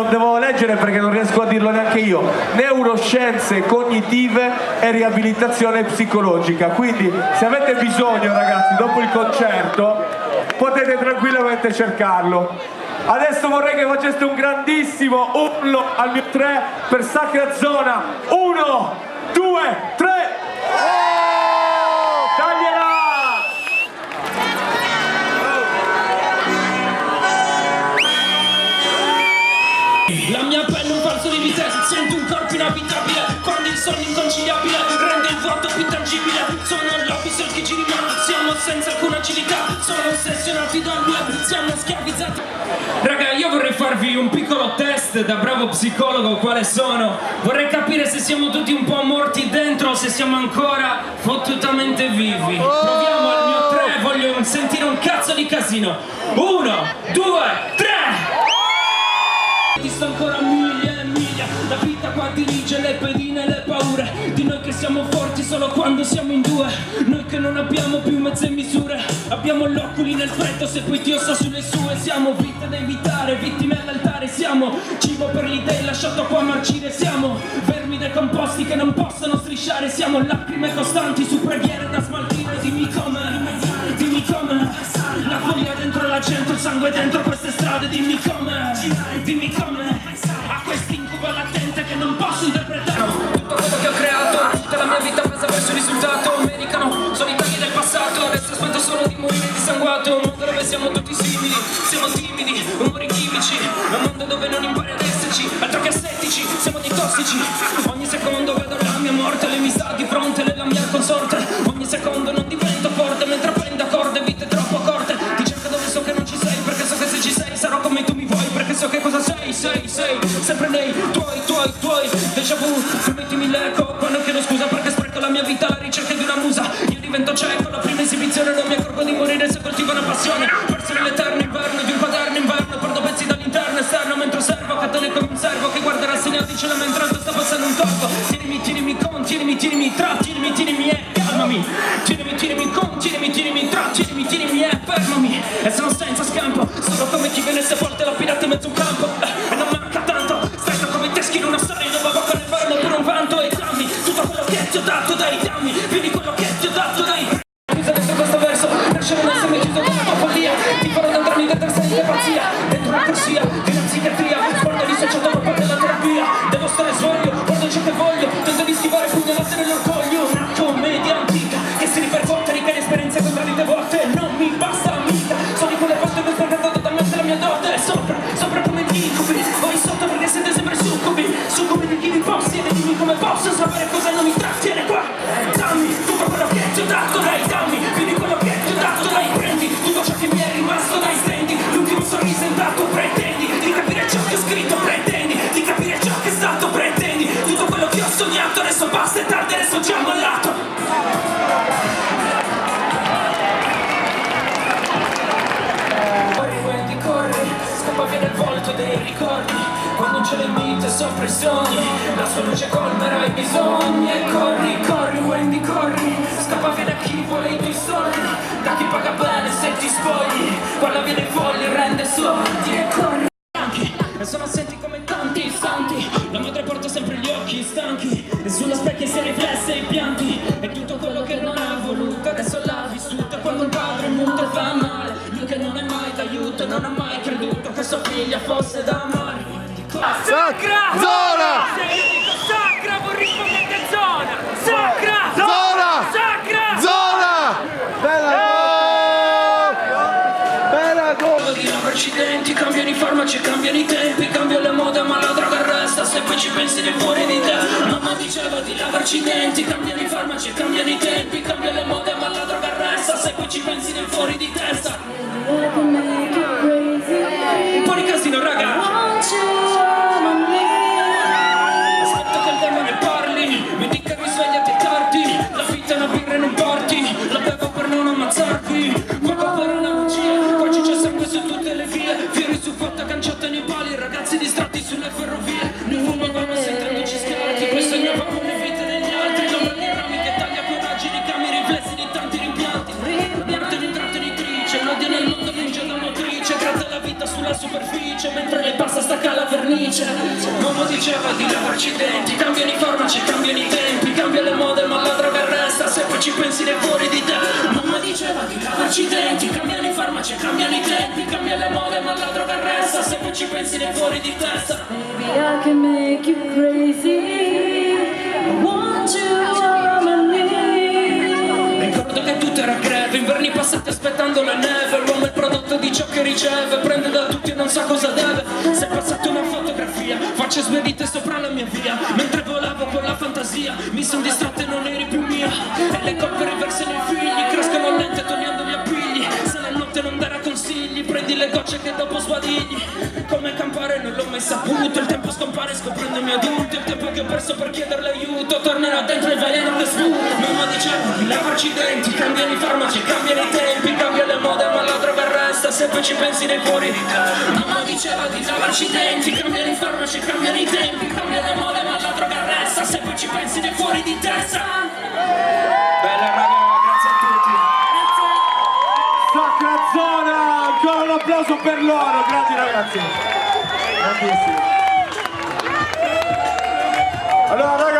devo leggere perché non riesco a dirlo neanche io. Neuroscienze cognitive e riabilitazione psicologica. Quindi se avete bisogno, ragazzi, dopo il concerto potete tranquillamente cercarlo. Adesso vorrei che faceste un grandissimo urlo al mio 3 per Sacra Zona. 1, 2, 3. Tagliela! La mia pelle è un falso di vita, sento un corpo inabitabile, quando il sonno inconciliabile rende il vuoto più tangibile. Sono lobby solchi ci rimane, siamo senza alcuna agilità, sono ossessionati dal web, siamo schiavizzati. Raga, io vorrei farvi un piccolo test da bravo psicologo quale sono. Vorrei capire se siamo tutti un po' morti dentro o se siamo ancora fottutamente vivi. Proviamo al mio 3, voglio sentire un cazzo di casino. 1, 2, 3. Ti sto ancora miglia e miglia, la vita qua dirige le pedine e le paure di noi che siamo forti solo quando siamo in due, noi che non abbiamo più mezze misure, abbiamo gli oculi nel freddo se poi ti ossa sulle sue, siamo vite da evitare, vittime all'altare, siamo cibo per gli dei lasciato qua marcire, siamo vermi decomposti che non possono strisciare, siamo lacrime costanti su preghiere da smaltire, dimmi come, la foglia dentro la gente, il sangue dentro queste strade, dimmi come, a quest'incubo latente che non posso interpretare. Tutto quello che ho creato, tutta la mia vita passa verso il risultato, americano, sono i tagli del passato, adesso aspetto solo di morire disanguato, un mondo dove siamo tutti simili, siamo timidi, rumori chimici, un mondo dove non impari ad esserci, altro che assettici, siamo dei tossici, ogni secondo vedo la mia morte, le mi sa di fronte, la mia consorte, ogni secondo non divento forte, mentre prendo corde, vite troppo corte, ti cerco dove so che non ci sei, perché so che se ci sei sarò come tu mi vuoi, perché so che cosa sei, sempre nei tuoi, déjà vu, permettimi l'eco, quando chiedo scusa perché spreco la mia vita alla ricerca di una musa, io divento cieco, la prima esibizione non mi accorgo di morire se coltivo una passione, perso nell'eterno inverno di un quaderno inverno, perdo pezzi dall'interno e esterno mentre osservo, catonico come un servo che guarda rassegnati cielo mentre alto sta passando un corpo, tienimi con, tienimi tra, tienimi e calmami, tienimi con, tienimi tra, tienimi e fermami, e sono senza scampo, sono come chi viene sepolto e lapidato in mezzo a un campo, e non manca tanto, stretto come teschi in una storia dove va per farlo per un vanto e dammi tutto quello che ti ho dato, dai dammi, vieni quello che ti ho dato, dai. Chiusa dentro questo verso, nascere un essere chiuso con la tua follia, ti farò da andarmi dentro senza pazzia, dentro una corsia, di una psichiatria, porto dissociato da parte della terapia, devo stare sveglio, guardo ciò che voglio, tento di schivare più nella dell'orgoglio, una commedia antica, che si ripercuote, ricca di esperienze contraddite volte, non mi basta mica, sono di quelle volte che ho sbagliato totalmente la mia dote, sopra come gli incubi, voi sotto perché siete sempre succubi di chi vi possiede, dimmi come posso sapere cosa non mi trattiene qua, dammi tutto quello che ti ho dato, dai dammi, vedi quello che ti ho dato, dai prendi, tutto ciò che mi è rimasto, dai stendi, l'ultimo sorriso intanto pretendi, di capire ciò che ho scritto, pretendi, di capire ciò che è stato, pretendi, tutto quello che ho sognato, adesso basta, è tardi, adesso già mollato. Scappa via dal volto dei ricordi, quando c'è limite sopra i sogni, la sua luce colmerà i bisogni, e corri, Wendy, corri, scappa via da chi vuole i tuoi soldi, da chi paga bene se ti spogli, guarda via dei folli, rende sordi, e corri. E sono assenti come tanti istanti, la madre porta sempre gli occhi stanchi, e sullo specchio si riflesse i pianti, e tutto quello che non ha voluto adesso l'ha vissuto, e quando un padre muto fa male, lui che non è mai d'aiuto, non ha mai creduto che sua figlia fosse da amare. Sacra Zona! Se io dico Sacra vuol rispondere Zona! Sacra Zona! Sacra Zona! Bella cosa! Di accidenti, cambiano i farmaci, cambiano i tempi, cambia le mode ma la droga resta, se poi ci pensi nel fuori di te. Mamma diceva di lavarci i denti, cambiano i farmaci, cambiano i tempi, cambia le mode ma la droga resta, se poi ci pensi nel fuori di testa. Un po' di casino raga! Aspetta che il demone parli, mi dica mi svegliate tardi, la vita è una birra e non porti, la bevo per non ammazzarti, bevo per una magia, poi c'è sangue su tutte le vie, fiori su foto canciate nei pali, ragazzi distratti sulle ferrovie, noi fumavamo sentendoci schiatti, poi sognavamo le vite degli altri, non le rami che taglia coraggi, ricami riflessi di tanti rimpianti, entrate nei triti, vernice. Mamma diceva di lavarci i denti, cambiano i farmaci, cambiano i tempi, cambia le mode ma la droga resta, se poi ci pensi ne fuori di te. Mamma diceva di lavarci i denti, cambiano i farmaci, cambiano i tempi, cambia le mode ma la droga resta, se poi ci pensi ne fuori di testa. Baby, I can make you crazy. I want you on my knee. Ricordo che tutto era greve, inverni passati aspettando la neve. L'uomo è il prodotto di ciò che riceve, prende da tutti e non sa cosa deve. Se è passata una fotografia, facce sbiadite sopra la mia via. Mentre volavo con la fantasia, mi son distratto e non eri più mia. E le coppe riversano i figli, crescono lente togliendo gli appigli. Se la notte non darà consigli, prendi le gocce che dopo sbadigli. Come campare non l'ho mai saputo, il tempo scompare scoprendomi adulto. Il tempo che ho perso per chiederle aiuto tornerà dentro il veleno che sputa. Mamma diceva di lavarci i denti, cambiano i farmaci, cambiano i tempi, cambia le mode ma la droga resta, se poi ci pensi nei fuori di te. Mamma diceva di lavarci i denti, cambiano i farmaci, cambiano i tempi, cambia le mode ma la droga resta, se poi ci pensi nei fuori di testa. Bella raga, grazie a tutti. Sacra Zona, ancora un applauso per loro, grandi ragazzi. Grandissimi. Allora raga,